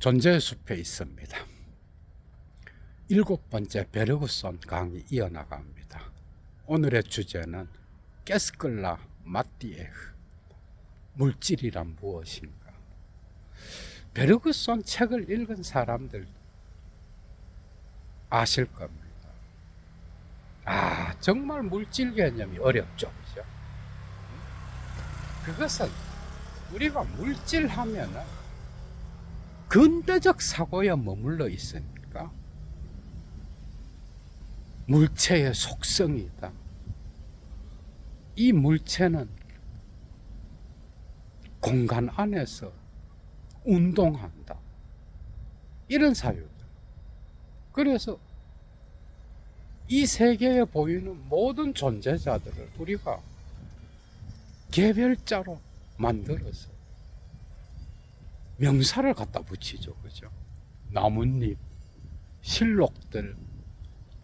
존재의 숲에 있습니다. 7번째 베르그손 강의 이어나갑니다. 오늘의 주제는 게스클라 마띠에흐, 물질이란 무엇인가. 베르그손 책을 읽은 사람들 아실 겁니다. 정말 물질 개념이 어렵죠, 그죠? 그것은 우리가 물질 하면은 근대적 사고에 머물러 있으니까 물체의 속성이다. 이 물체는 공간 안에서 운동한다. 이런 사유들. 그래서 이 세계에 보이는 모든 존재자들을 우리가 개별자로 만들어서 명사를 갖다 붙이죠. 그죠? 나뭇잎, 실록들,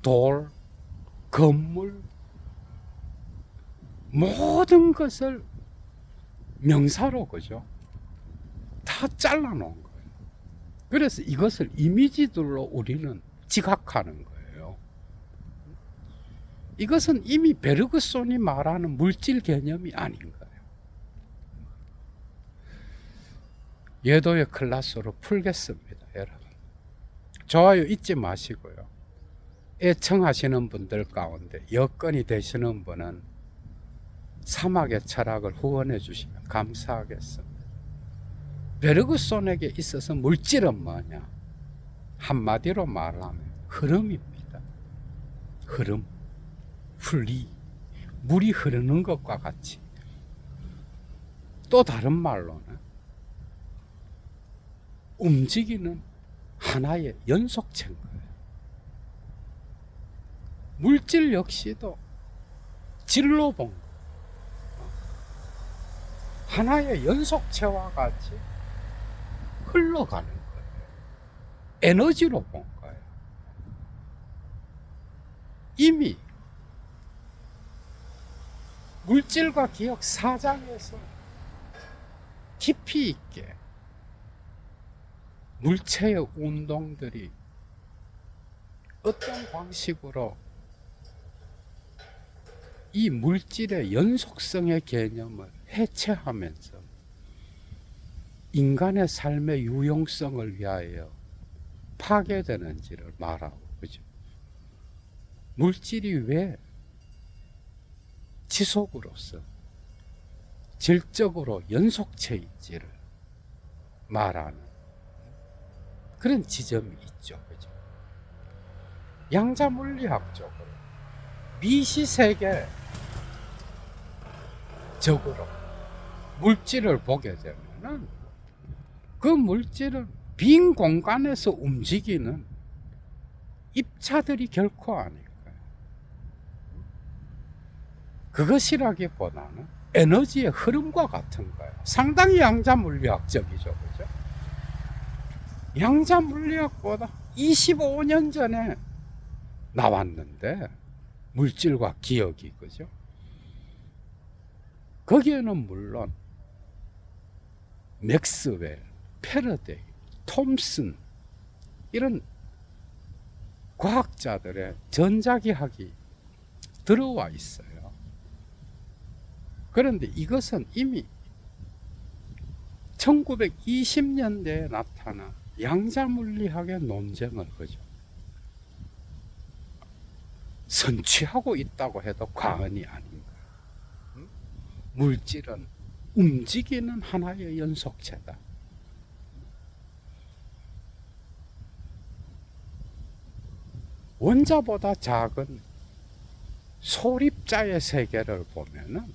돌, 건물, 모든 것을 명사로, 그죠? 다 잘라 놓은 거예요. 그래서 이것을 이미지들로 우리는 지각하는 거예요. 이것은 이미 베르그손이 말하는 물질 개념이 아닌 거예요. 예도의 클래스로 풀겠습니다, 여러분. 좋아요 잊지 마시고요. 애청하시는 분들 가운데 여건이 되시는 분은 사막의 철학을 후원해 주시면 감사하겠습니다. 베르그손에게 있어서 물질은 뭐냐? 한마디로 말하면 흐름입니다. 흐름, 플리, 물이 흐르는 것과 같이. 또 다른 말로는 움직이는 하나의 연속체인 거예요. 물질 역시도 질로 본 거. 하나의 연속체와 같이 흘러가는 거예요. 에너지로 본 거예요. 이미 물질과 기억 4장에서 깊이 있게 물체의 운동들이 어떤 방식으로 이 물질의 연속성의 개념을 해체하면서 인간의 삶의 유용성을 위하여 파괴되는지를 말하고, 그죠? 물질이 왜 지속으로서 질적으로 연속체인지를 말하는 그런 지점이 있죠, 그죠? 양자물리학적으로 미시세계적으로 물질을 보게 되면은 그 물질은 빈 공간에서 움직이는 입자들이 결코 아닐 거예요. 그것이라기보다는 에너지의 흐름과 같은 거예요. 상당히 양자물리학적이죠, 그죠? 양자물리학보다 25년 전에 나왔는데 물질과 기억이, 그죠? 거기에는 물론 맥스웰, 패러데이, 톰슨 이런 과학자들의 전자기학이 들어와 있어요. 그런데 이것은 이미 1920년대에 나타난 양자물리학의 논쟁을, 그죠? 선취하고 있다고 해도 과언이 아닌가. 물질은 움직이는 하나의 연속체다. 원자보다 작은 소립자의 세계를 보면은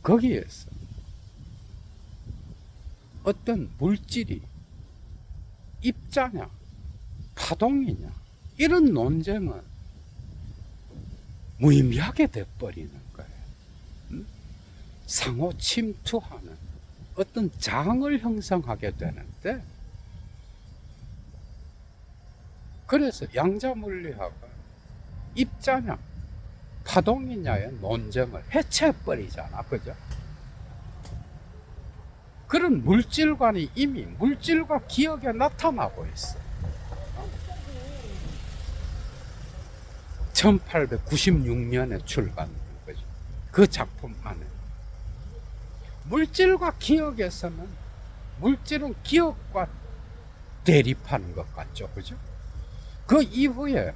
거기에서 어떤 물질이 입자냐 파동이냐 이런 논쟁은 무의미하게 돼버리는 거예요. 상호 침투하는 어떤 장을 형성하게 되는데, 그래서 양자물리학은 입자냐 파동이냐의 논쟁을 해체해버리잖아, 그죠? 그런 물질관이 이미 물질과 기억에 나타나고 있어. 1896년에 출간된 거죠. 그 작품 안에 물질과 기억에서는 물질은 기억과 대립하는 것 같죠, 그죠? 그 이후에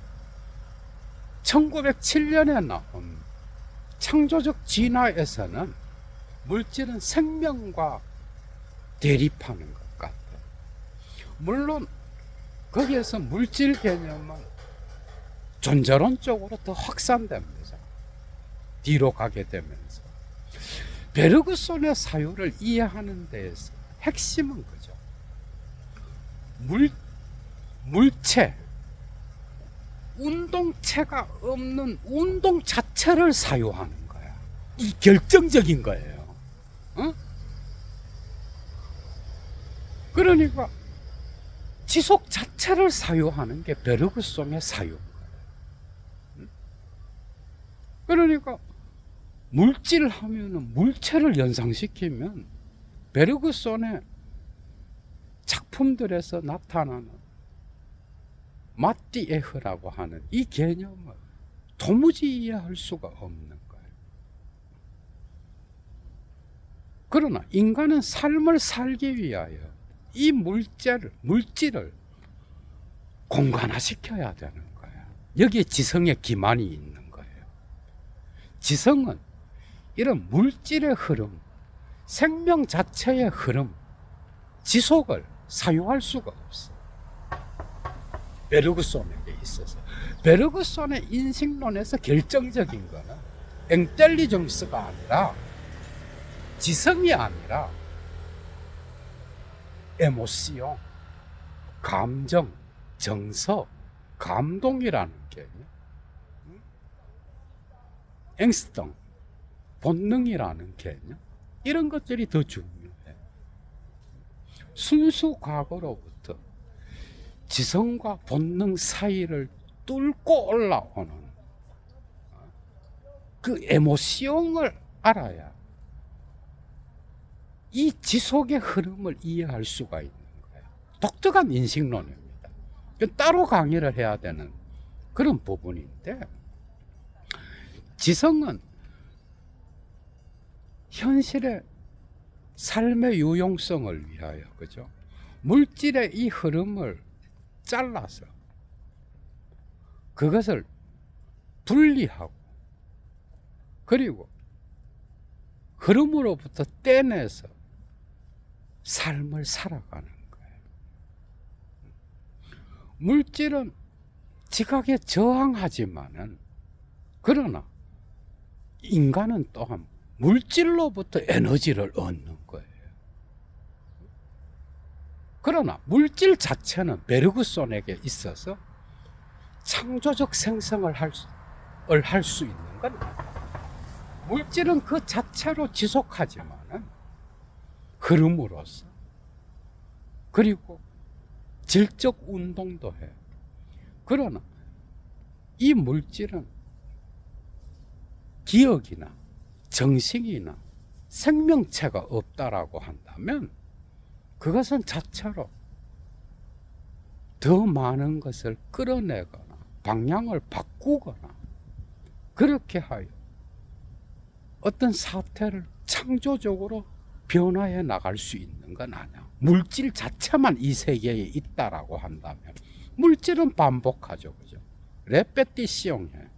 1907년에 나온 창조적 진화에서는 물질은 생명과 대립하는 것 같아요. 물론 거기에서 물질 개념은 존재론 쪽으로 더 확산됩니다. 뒤로 가게 되면서 베르그손의 사유를 이해하는 데에서 핵심은 그죠. 물체, 운동체가 없는 운동 자체를 사유하는 거야. 이 결정적인 거예요. 어? 그러니까 지속 자체를 사유하는 게 베르그송의 사유인 거예요. 그러니까 물질 하면은 물체를 연상시키면 베르그손의 작품들에서 나타나는 마띠에흐라고 하는 이 개념을 도무지 이해할 수가 없는 거예요. 그러나 인간은 삶을 살기 위하여 이 물질을 공간화시켜야 되는 거예요. 여기에 지성의 기만이 있는 거예요. 지성은 이런 물질의 흐름, 생명 자체의 흐름, 지속을 사유할 수가 없어. 베르그손에게 있어서. 베르그손의 인식론에서 결정적인 거는 엥텔리정스가 아니라, 지성이 아니라 에모시온, 감정, 정서, 감동이라는 개념, 앵스턴, 본능이라는 개념, 이런 것들이 더 중요해. 순수 과거로부터 지성과 본능 사이를 뚫고 올라오는 그 에모시온을 알아야 이 지속의 흐름을 이해할 수가 있는 거예요. 독특한 인식론입니다. 따로 강의를 해야 되는 그런 부분인데, 지성은 현실의 삶의 유용성을 위하여, 그죠? 물질의 이 흐름을 잘라서 그것을 분리하고, 그리고 흐름으로부터 떼내서 삶을 살아가는 거예요. 물질은 지각에 저항하지만은, 그러나 인간은 또한 물질로부터 에너지를 얻는 거예요. 그러나 물질 자체는 베르그손에게 있어서 창조적 생성을 할 수 있는 건 아니에요. 물질은 그 자체로 지속하지만은 흐름으로서, 그리고 질적 운동도 해. 그러나 이 물질은 기억이나 정식이나 생명체가 없다라고 한다면, 그것은 자체로 더 많은 것을 끌어내거나 방향을 바꾸거나 그렇게 하여 어떤 사태를 창조적으로 변화해 나갈 수 있는 건 아니야. 물질 자체만 이 세계에 있다라고 한다면, 물질은 반복하죠, 그죠? 레페티시옹해.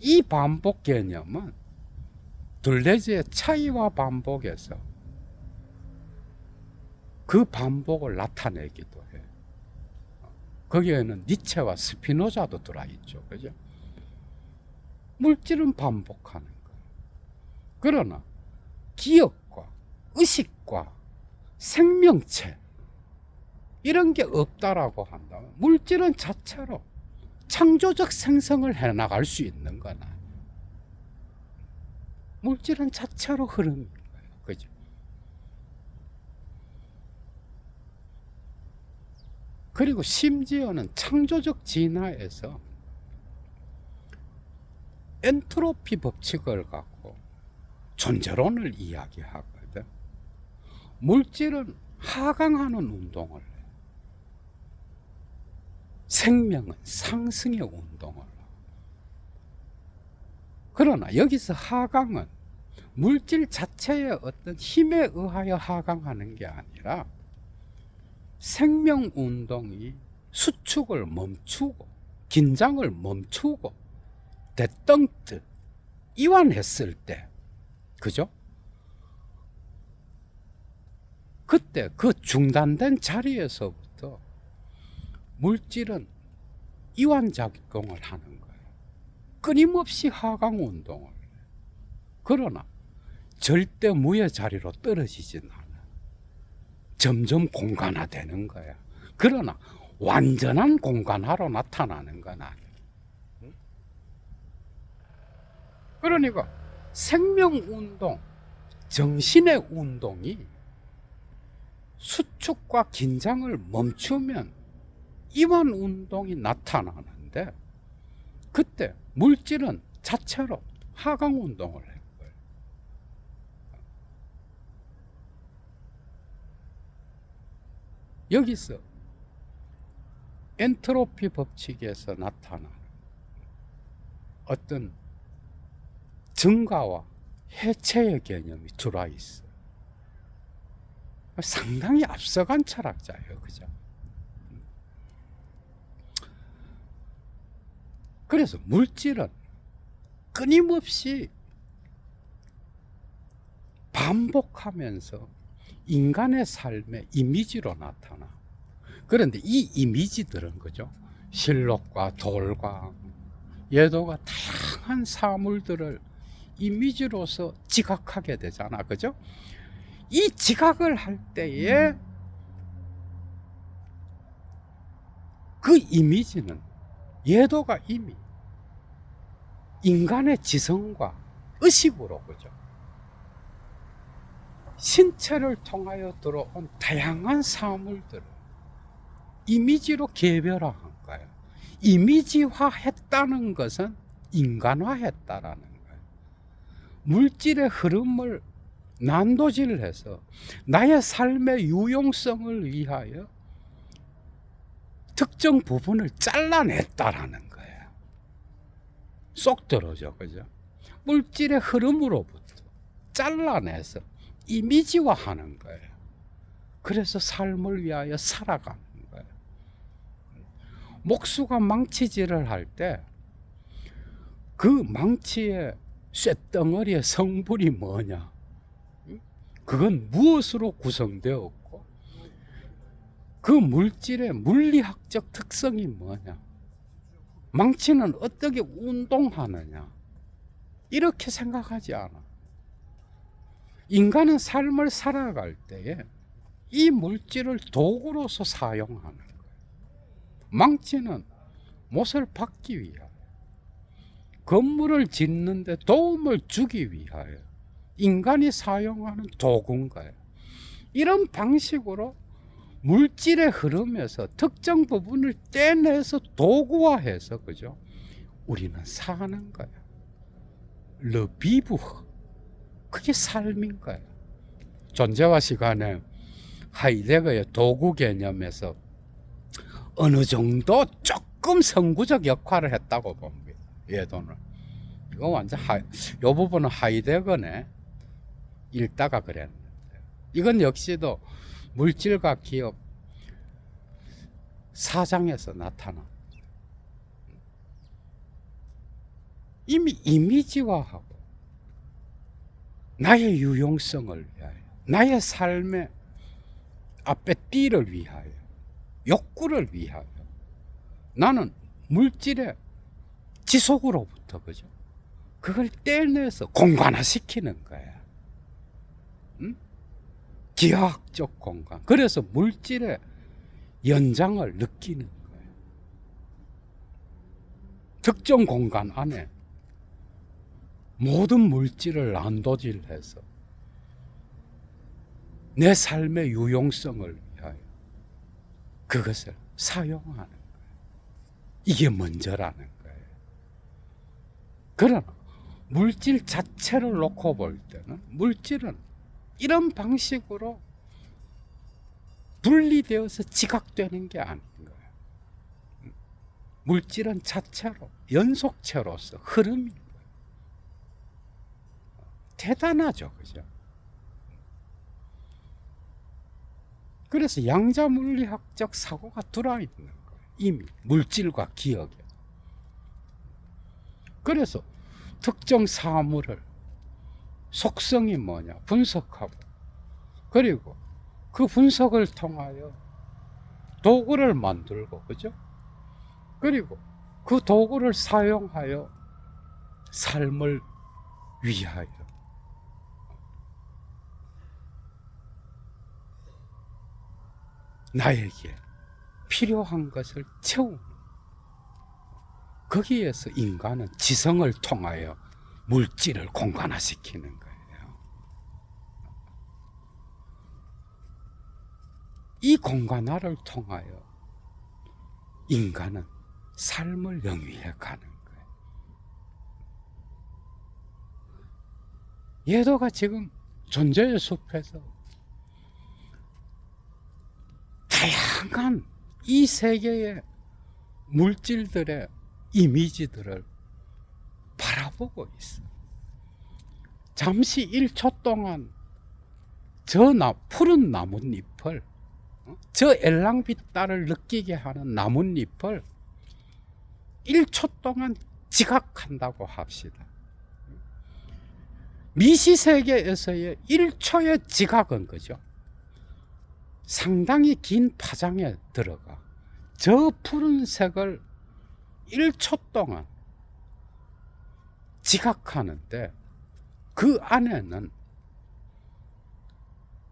이 반복 개념은 둘레즈의 차이와 반복에서 그 반복을 나타내기도 해. 거기에는 니체와 스피노자도 들어있죠, 그죠? 물질은 반복하는 거예요. 그러나 기억과 의식과 생명체, 이런 게 없다라고 한다면 물질은 자체로 창조적 생성을 해나갈 수 있는 거나, 물질은 자체로 흐름인 거예요, 그죠? 그리고 심지어는 창조적 진화에서 엔트로피 법칙을 갖고 존재론을 이야기하거든. 물질은 하강하는 운동을 해요. 생명은 상승의 운동을 해요. 그러나 여기서 하강은 물질 자체의 어떤 힘에 의하여 하강하는 게 아니라 생명 운동이 수축을 멈추고 긴장을 멈추고 대덩트 이완했을 때, 그죠? 그때 그 중단된 자리에서부터 물질은 이완 작용을 하는 거예요. 끊임없이 하강 운동을 해요. 그러나 절대 무의 자리로 떨어지진 않아. 점점 공간화되는 거야. 그러나 완전한 공간화로 나타나는 건 아니야. 그러니까 생명 운동, 정신의 운동이 수축과 긴장을 멈추면 이완 운동이 나타나는데, 그때 물질은 자체로 하강 운동을 해요. 여기서 엔트로피 법칙에서 나타나는 어떤 증가와 해체의 개념이 들어와 있어요. 상당히 앞서간 철학자예요, 그죠? 그래서 물질은 끊임없이 반복하면서 인간의 삶의 이미지로 나타나. 그런데 이 이미지들은, 그죠? 실록과 돌과 예도가 다양한 사물들을 이미지로서 지각하게 되잖아, 그죠? 이 지각을 할 때에 그 이미지는, 예도가 이미 인간의 지성과 의식으로, 그죠? 신체를 통하여 들어온 다양한 사물들을 이미지로 개별화한 거예요. 이미지화했다는 것은 인간화했다라는 거예요. 물질의 흐름을 난도질해서 나의 삶의 유용성을 위하여 특정 부분을 잘라냈다라는 거예요. 쏙 들어오죠, 그죠? 물질의 흐름으로부터 잘라내서 이미지화하는 거예요. 그래서 삶을 위하여 살아가는 거예요. 목수가 망치질을 할 때 그 망치의 쇳덩어리의 성분이 뭐냐? 그건 무엇으로 구성되었고 그 물질의 물리학적 특성이 뭐냐? 망치는 어떻게 운동하느냐? 이렇게 생각하지 않아. 인간은 삶을 살아갈 때에 이 물질을 도구로서 사용하는 거예요. 망치는 못을 받기 위하여, 건물을 짓는데 도움을 주기 위하여 인간이 사용하는 도구인 거예요. 이런 방식으로 물질의 흐름에서 특정 부분을 떼내서 도구화해서, 그죠? 우리는 사는 거예요. 르비브, 그게 삶인 거예요. 존재와 시간에 하이데거의 도구 개념에서 어느 정도 조금 선구적 역할을 했다고 봅니다. 예도는. 이거 완전 요 부분은 하이데거네 읽다가 그랬는데, 이건 역시도 물질과 기업 4장에서 나타나. 이미 이미지화하고 나의 유용성을 위하여, 나의 삶의 앞에 띠를 위하여, 욕구를 위하여 나는 물질의 지속으로부터, 그죠? 그걸 떼내서 공간화시키는 거야. 응? 기하학적 공간. 그래서 물질의 연장을 느끼는 거예요. 특정 공간 안에 모든 물질을 난도질해서 내 삶의 유용성을 위하여 그것을 사용하는 거예요. 이게 먼저라는 거예요. 그러나 물질 자체를 놓고 볼 때는 물질은 이런 방식으로 분리되어서 지각되는 게 아닌 거예요. 물질은 자체로 연속체로서 흐름인 거예요. 대단하죠, 그죠? 그래서 양자물리학적 사고가 들어있는 거예요. 이미 물질과 기억에. 그래서 특정 사물을 속성이 뭐냐 분석하고, 그리고 그 분석을 통하여 도구를 만들고, 그죠? 그리고 그 도구를 사용하여 삶을 위하여 나에게 필요한 것을 채우는, 거기에서 인간은 지성을 통하여 물질을 공간화시키는 거예요. 이 공간화를 통하여 인간은 삶을 영위해 가는 거예요. 예도가 지금 존재의 숲에서 다양한 이 세계의 물질들의 이미지들을 바라보고 있어. 잠시 1초 동안 저 푸른 나뭇잎을, 저 엘랑빛달을 느끼게 하는 나뭇잎을 1초 동안 지각한다고 합시다. 미시세계에서의 1초의 지각은 그죠? 상당히 긴 파장에 들어가 저 푸른색을 1초 동안 지각하는데, 그 안에는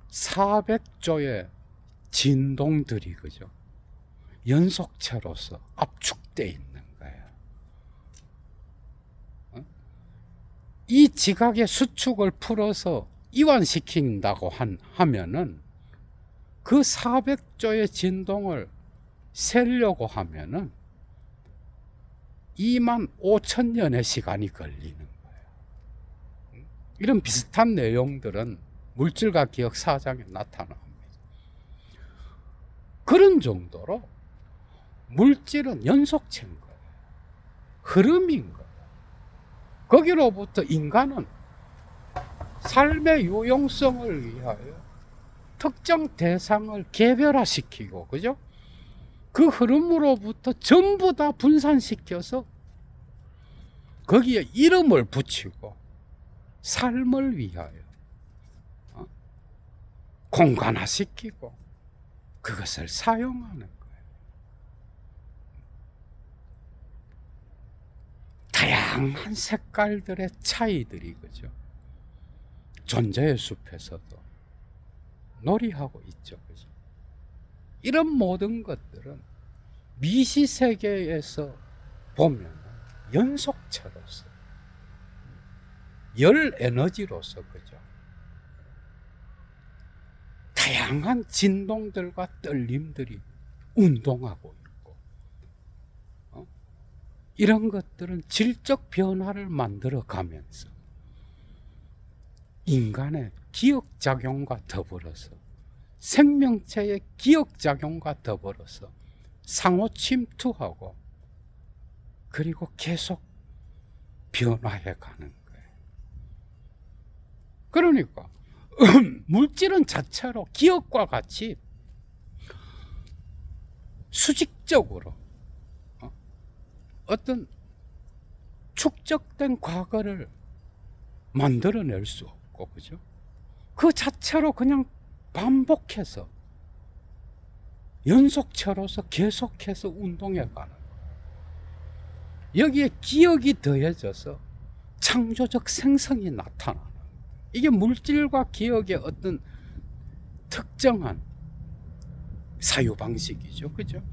400조의 진동들이 그죠? 연속체로서 압축되어 있는 거예요. 이 지각의 수축을 풀어서 이완시킨다고 하면은 그 400조의 진동을 세려고 하면은 25,000년의 시간이 걸리는 거예요. 이런 비슷한 내용들은 물질과 기억 4장에 나타납니다. 그런 정도로 물질은 연속체인 거예요. 흐름인 거예요. 거기로부터 인간은 삶의 유용성을 위하여 특정 대상을 개별화시키고, 그죠? 그 흐름으로부터 전부 다 분산시켜서 거기에 이름을 붙이고 삶을 위하여 공간화시키고 그것을 사용하는 거예요. 다양한 색깔들의 차이들이 그죠? 존재의 숲에서도 놀이하고 있죠, 그죠? 이런 모든 것들은 미시세계에서 보면 연속체로서, 열 에너지로서 그죠? 다양한 진동들과 떨림들이 운동하고 있고, 이런 것들은 질적 변화를 만들어 가면서 인간의 기억작용과 더불어서, 생명체의 기억작용과 더불어서 상호 침투하고, 그리고 계속 변화해 가는 거예요. 그러니까 물질은 자체로 기억과 같이 수직적으로 어떤 축적된 과거를 만들어낼 수 없고, 그죠? 그 자체로 그냥 반복해서 연속체로서 계속해서 운동해 가는 거예요. 여기에 기억이 더해져서 창조적 생성이 나타나는 거예요. 이게 물질과 기억의 어떤 특정한 사유방식이죠, 그죠?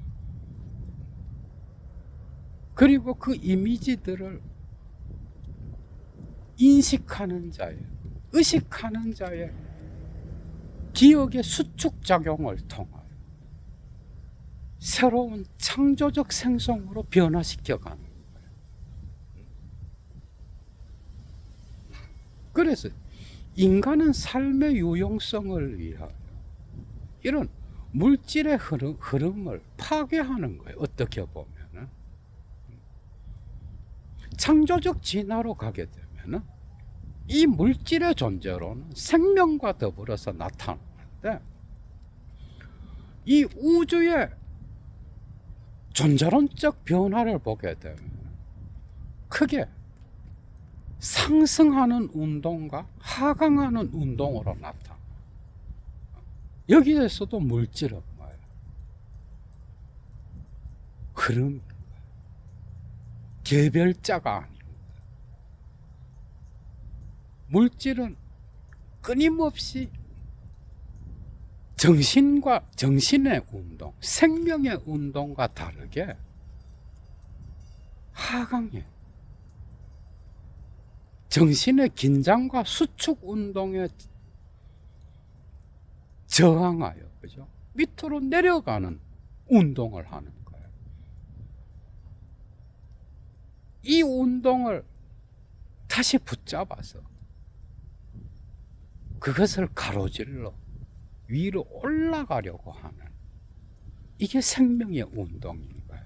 그리고 그 이미지들을 인식하는 자의, 의식하는 자의 기억의 수축작용을 통하여 새로운 창조적 생성으로 변화시켜가는 거예요. 그래서 인간은 삶의 유용성을 위하여 이런 물질의 흐름을 파괴하는 거예요. 어떻게 보면은 창조적 진화로 가게 되면은 이 물질의 존재로는 생명과 더불어서 나타나는데, 이 우주의 존재론적 변화를 보게 되면 크게 상승하는 운동과 하강하는 운동으로 나타나. 여기에서도 물질은 뭐예요? 흐름, 개별자가 아닙니다. 물질은 끊임없이 정신의 운동, 생명의 운동과 다르게 하강해. 정신의 긴장과 수축 운동에 저항하여, 그죠? 밑으로 내려가는 운동을 하는 거예요. 이 운동을 다시 붙잡아서 그것을 가로질러 위로 올라가려고 하는, 이게 생명의 운동인 거예요.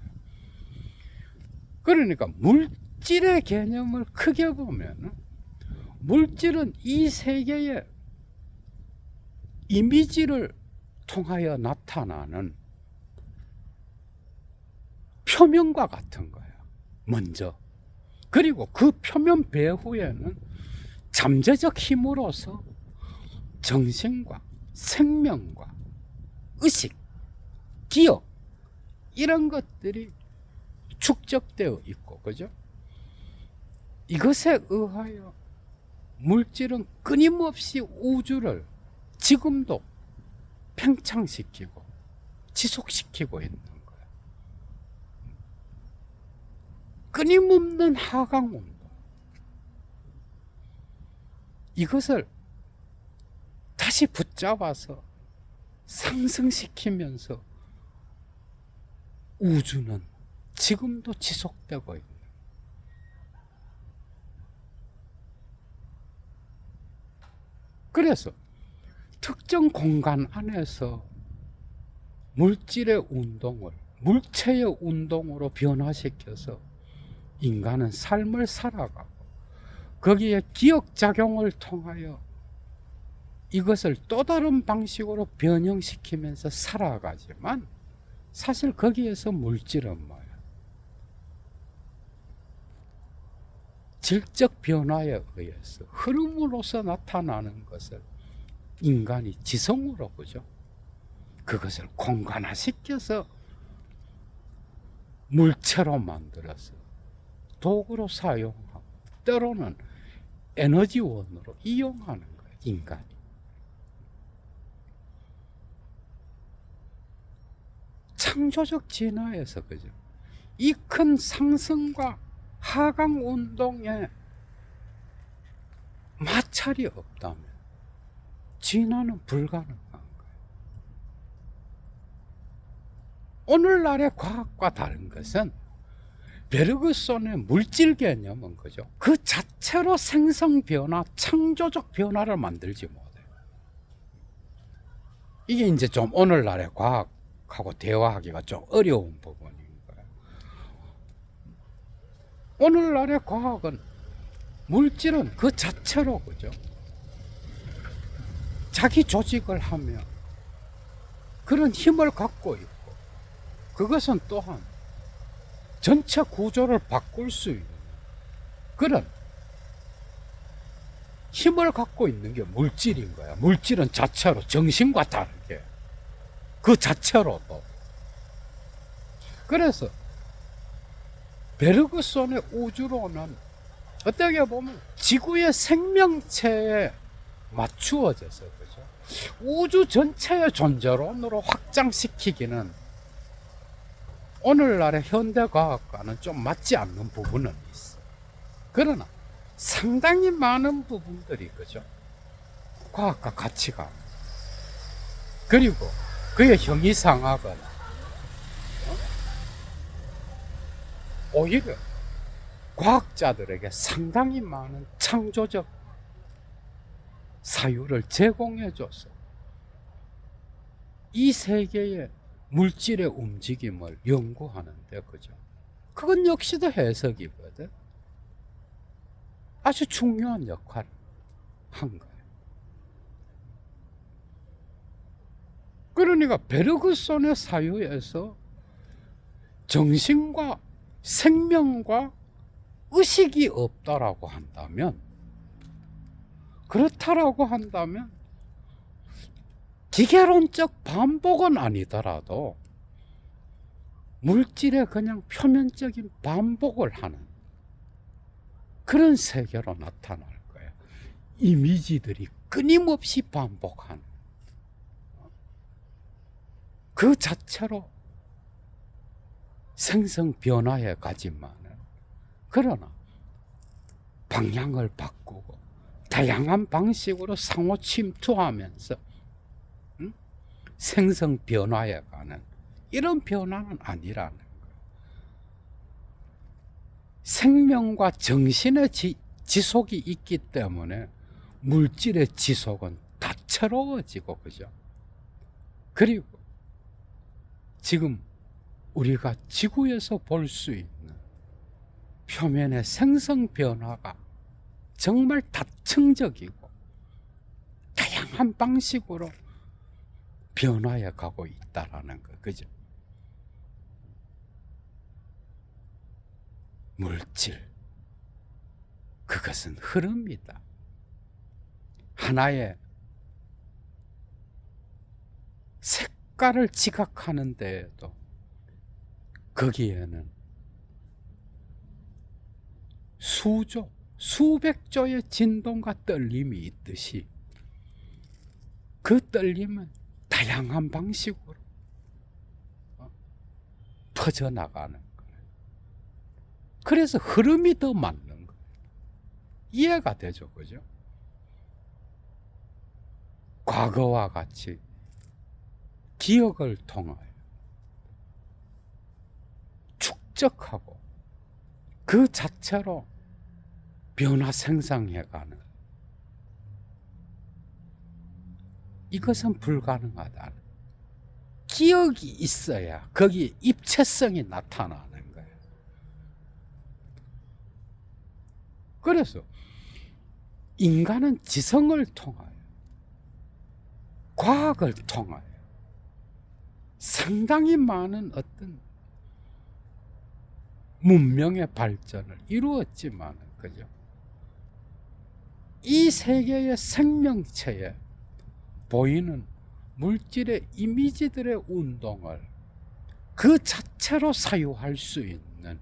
그러니까 물질의 개념을 크게 보면, 물질은 이 세계의 이미지를 통하여 나타나는 표면과 같은 거예요, 먼저. 그리고 그 표면 배후에는 잠재적 힘으로서 정신과 생명과 의식, 기억, 이런 것들이 축적되어 있고, 그죠? 이것에 의하여 물질은 끊임없이 우주를 지금도 팽창시키고 지속시키고 있는 거예요. 끊임없는 하강운동. 이것을 다시 붙잡아서 상승시키면서 우주는 지금도 지속되고 있는. 그래서 특정 공간 안에서 물질의 운동을 물체의 운동으로 변화시켜서 인간은 삶을 살아가고, 거기에 기억작용을 통하여 이것을 또 다른 방식으로 변형시키면서 살아가지만, 사실 거기에서 물질은 뭐예요? 질적 변화에 의해서 흐름으로서 나타나는 것을 인간이 지성으로 보죠. 그것을 공간화시켜서 물체로 만들어서 도구로 사용하고, 때로는 에너지원으로 이용하는 거예요, 인간이. 창조적 진화에서, 그죠? 이 큰 상승과 하강 운동에 마찰이 없다면 진화는 불가능한 거예요. 오늘날의 과학과 다른 것은, 베르그손의 물질 개념은, 그죠? 그 자체로 생성 변화, 창조적 변화를 만들지 못해요. 이게 이제 좀 오늘날의 과학하고 대화하기가 좀 어려운 부분인 거예요. 오늘날의 과학은 물질은 그 자체로, 그죠? 자기 조직을 하며 그런 힘을 갖고 있고, 그것은 또한 전체 구조를 바꿀 수 있는 그런 힘을 갖고 있는 게 물질인 거야. 물질은 자체로, 정신과 다르게 그 자체로도. 그래서 베르그손의 우주론은 어떻게 보면 지구의 생명체에 맞추어져서, 그죠? 우주 전체의 존재론으로 확장시키기는 오늘날의 현대과학과는 좀 맞지 않는 부분은 있어. 그러나 상당히 많은 부분들이, 그죠? 과학과 가치가, 그리고 그의 형이상학은 오히려 과학자들에게 상당히 많은 창조적 사유를 제공해줘서 이 세계의 물질의 움직임을 연구하는데, 그죠? 그건 역시도 해석이거든. 아주 중요한 역할을 한 거예요. 그러니까 베르그손의 사유에서 정신과 생명과 의식이 없다라고 한다면, 그렇다라고 한다면 기계론적 반복은 아니더라도 물질의 그냥 표면적인 반복을 하는 그런 세계로 나타날 거예요. 이미지들이 끊임없이 반복하는 그 자체로 생성 변화에 가지만은, 그러나 방향을 바꾸고 다양한 방식으로 상호 침투하면서 생성 변화에 가는 이런 변화는 아니라는 거예요. 생명과 정신의 지속이 있기 때문에 물질의 지속은 다채로워지고, 그죠? 그리고 지금 우리가 지구에서 볼 수 있는 표면의 생성 변화가 정말 다층적이고 다양한 방식으로 변화해 가고 있다라는 거, 그죠? 물질, 그것은 흐름이다. 하나의 색깔을 지각하는 데에도 거기에는 수조, 수백 조의 진동과 떨림이 있듯이 그 떨림은 다양한 방식으로 퍼져나가는 거예요. 그래서 흐름이 더 맞는 거예요. 이해가 되죠, 그죠? 과거와 같이 기억을 통하여 축적하고 그 자체로 변화 생성해가는, 이것은 불가능하다. 기억이 있어야 거기에 입체성이 나타나는 거예요. 그래서 인간은 지성을 통하여, 과학을 통하여 상당히 많은 어떤 문명의 발전을 이루었지만, 그죠? 이 세계의 생명체에 보이는 물질의 이미지들의 운동을 그 자체로 사유할 수 있는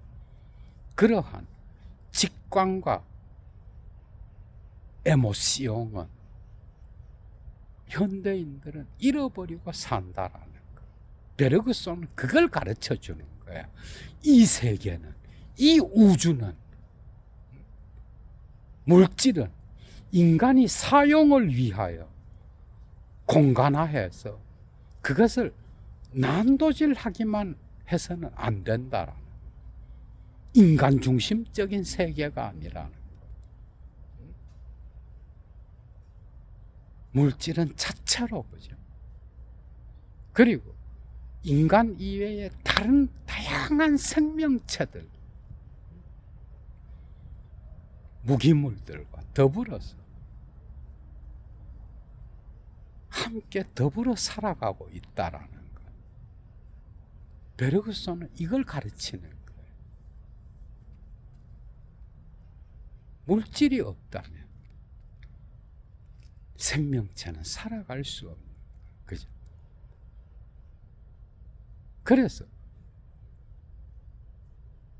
그러한 직관과 에모시옹은 현대인들은 잃어버리고 산다라는 거. 베르그손은 그걸 가르쳐 주는 거야. 이 세계는, 이 우주는, 물질은 인간이 사용을 위하여 공간화해서 그것을 난도질하기만 해서는 안 된다라는, 인간 중심적인 세계가 아니라는, 물질은 자체로, 그죠? 그리고 인간 이외의 다른 다양한 생명체들, 무기물들과 더불어서 함께 더불어 살아가고 있다라는 것. 베르그손은 이걸 가르치는 거예요. 물질이 없다면 생명체는 살아갈 수 없는 거예요. 그죠? 그래서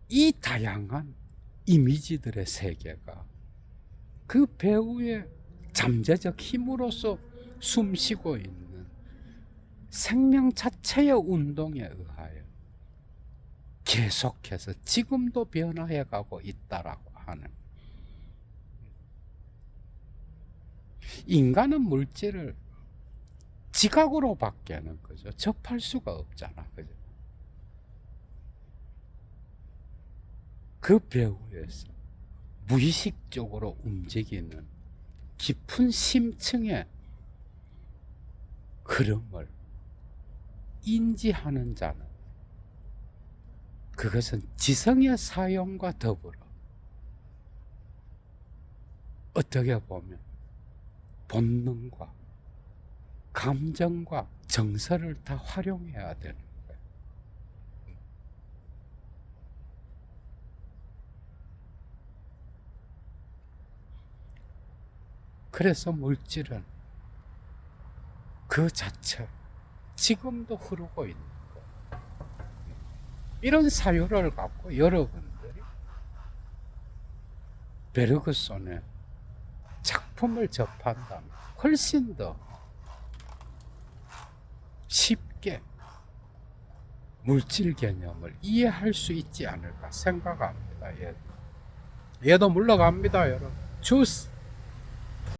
이 다양한 이미지들의 세계가 그 배우의 잠재적 힘으로서 숨쉬고 있는 생명 자체의 운동에 의하여 계속해서 지금도 변화해 가고 있다라고 하는, 인간은 물질을 지각으로 밖에는, 그죠? 접할 수가 없잖아, 그죠? 그 배후에서 무의식적으로 움직이는 깊은 심층의 흐름을 인지하는 자는 그것은 지성의 사용과 더불어 어떻게 보면 본능과 감정과 정서를 다 활용해야 되는 거예요. 그래서 물질은 그 자체 지금도 흐르고 있는 거예요. 이런 사유를 갖고 여러분들이 베르그손의 작품을 접한다면 훨씬 더 쉽게 물질 개념을 이해할 수 있지 않을까 생각합니다. 얘도 물러갑니다, 여러분. 주스.